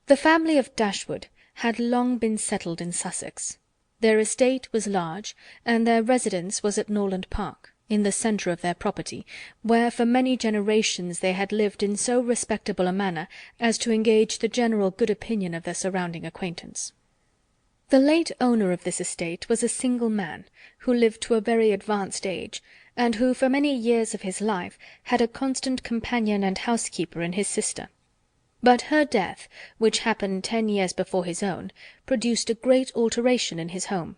The family of Dashwood had long been settled in Sussex. Their estate was large, and their residence was at Norland Park, in the centre of their property, where for many generations they had lived in so respectable a manner as to engage the general good opinion of their surrounding acquaintance. The late owner of this estate was a single man, who lived to a very advanced age, and who for many years of his life had a constant companion and housekeeper in his sister. But her death, which happened 10 years before his own, produced a great alteration in his home.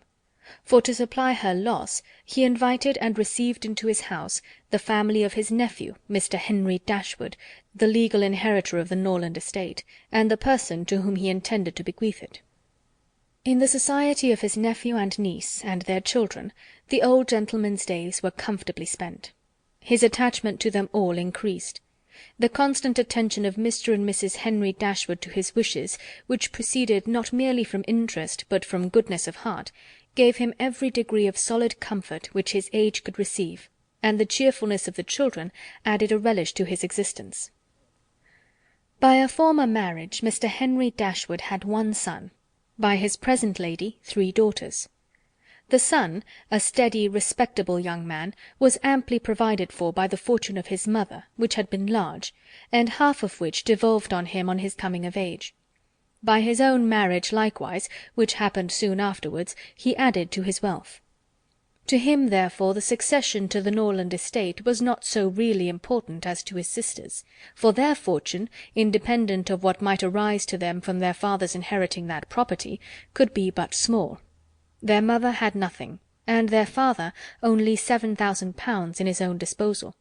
For to supply her loss, he invited and received into his house the family of his nephew, Mr. Henry Dashwood, the legal inheritor of the Norland estate, and the person to whom he intended to bequeath it. In the society of his nephew and niece, and their children, the old gentleman's days were comfortably spent. His attachment to them all increased. The constant attention of Mr. and Mrs. Henry Dashwood to his wishes, which proceeded not merely from interest but from goodness of heart, gave him every degree of solid comfort which his age could receive, and the cheerfulness of the children added a relish to his existence. By a former marriage Mr. Henry Dashwood had one son; by his present lady 3 daughters. The son, a steady, respectable young man, was amply provided for by the fortune of his mother, which had been large, and half of which devolved on him on his coming of age. By his own marriage likewise, which happened soon afterwards, he added to his wealth. To him, therefore, the succession to the Norland estate was not so really important as to his sisters, for their fortune, independent of what might arise to them from their father's inheriting that property, could be but small. Their mother had nothing, and their father only £7,000 in his own disposal,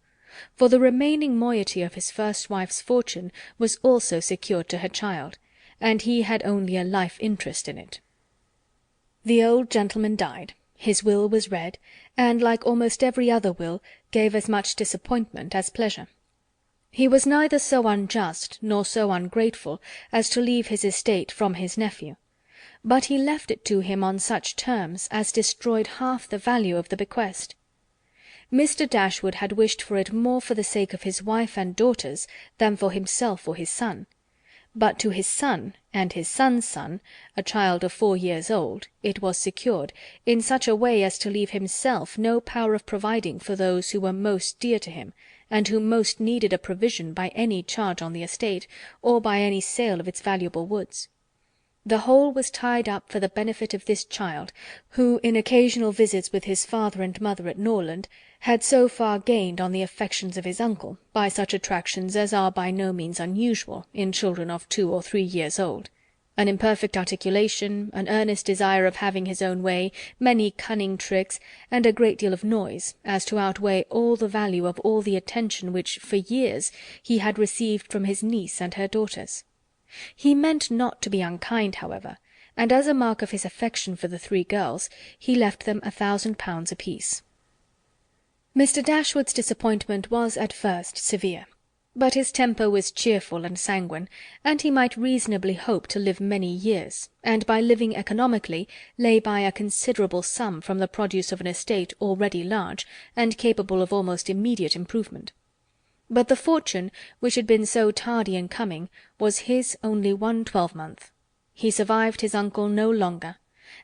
for the remaining moiety of his first wife's fortune was also secured to her child, and he had only a life interest in it. The old gentleman died, his will was read, and, like almost every other will, gave as much disappointment as pleasure. He was neither so unjust nor so ungrateful as to leave his estate from his nephew, but he left it to him on such terms as destroyed half the value of the bequest. Mr. Dashwood had wished for it more for the sake of his wife and daughters than for himself or his son, but to his son and his son's son, a child of 4 years old, it was secured, in such a way as to leave himself no power of providing for those who were most dear to him, and who most needed a provision by any charge on the estate, or by any sale of its valuable woods. The whole was tied up for the benefit of this child, who, in occasional visits with his father and mother at Norland, had so far gained on the affections of his uncle, by such attractions as are by no means unusual in children of 2 or 3 years old: an imperfect articulation, an earnest desire of having his own way, many cunning tricks, and a great deal of noise, as to outweigh all the value of all the attention which, for years, he had received from his niece and her daughters. He meant not to be unkind, however, and as a mark of his affection for the 3 girls, he left them £1,000 apiece. Mr. Dashwood's disappointment was at first severe, but his temper was cheerful and sanguine, and he might reasonably hope to live many years, and by living economically lay by a considerable sum from the produce of an estate already large, and capable of almost immediate improvement. But the fortune, which had been so tardy in coming, was his only 1 12-month. He survived his uncle no longer,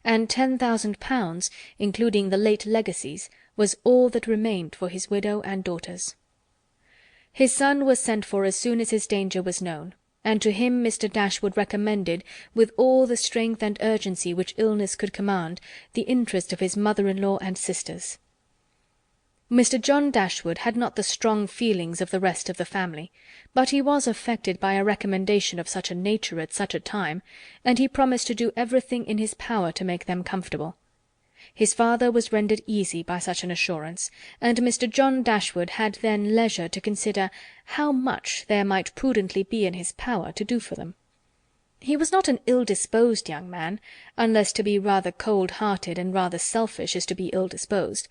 and £10,000, including the late legacies, was all that remained for his widow and daughters. His son was sent for as soon as his danger was known, and to him Mr. Dashwood recommended, with all the strength and urgency which illness could command, the interest of his mother-in-law and sisters. Mr. John Dashwood had not the strong feelings of the rest of the family, but he was affected by a recommendation of such a nature at such a time, and he promised to do everything in his power to make them comfortable. His father was rendered easy by such an assurance, and Mr. John Dashwood had then leisure to consider how much there might prudently be in his power to do for them. He was not an ill-disposed young man, unless to be rather cold-hearted and rather selfish is to be ill-disposed,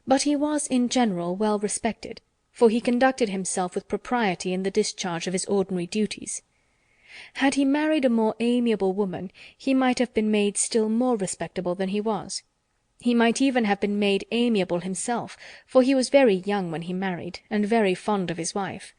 but he was in general well respected, for he conducted himself with propriety in the discharge of his ordinary duties. Had he married a more amiable woman, he might have been made still more respectable than he was. He might even have been made amiable himself, for he was very young when he married, and very fond of his wife,